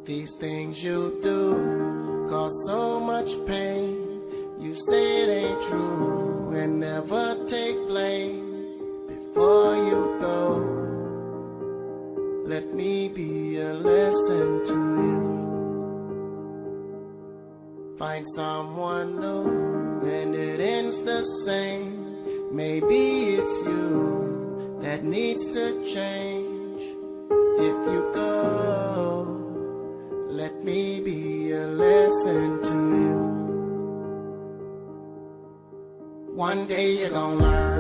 These things you do cause so much pain. You say it ain't true and never take blame. Before you go, let me be a lesson to you. Find someone new and it ends the same. Maybe it's you that needs to change. If you go, let me be a lesson to you. One day you're gonna learn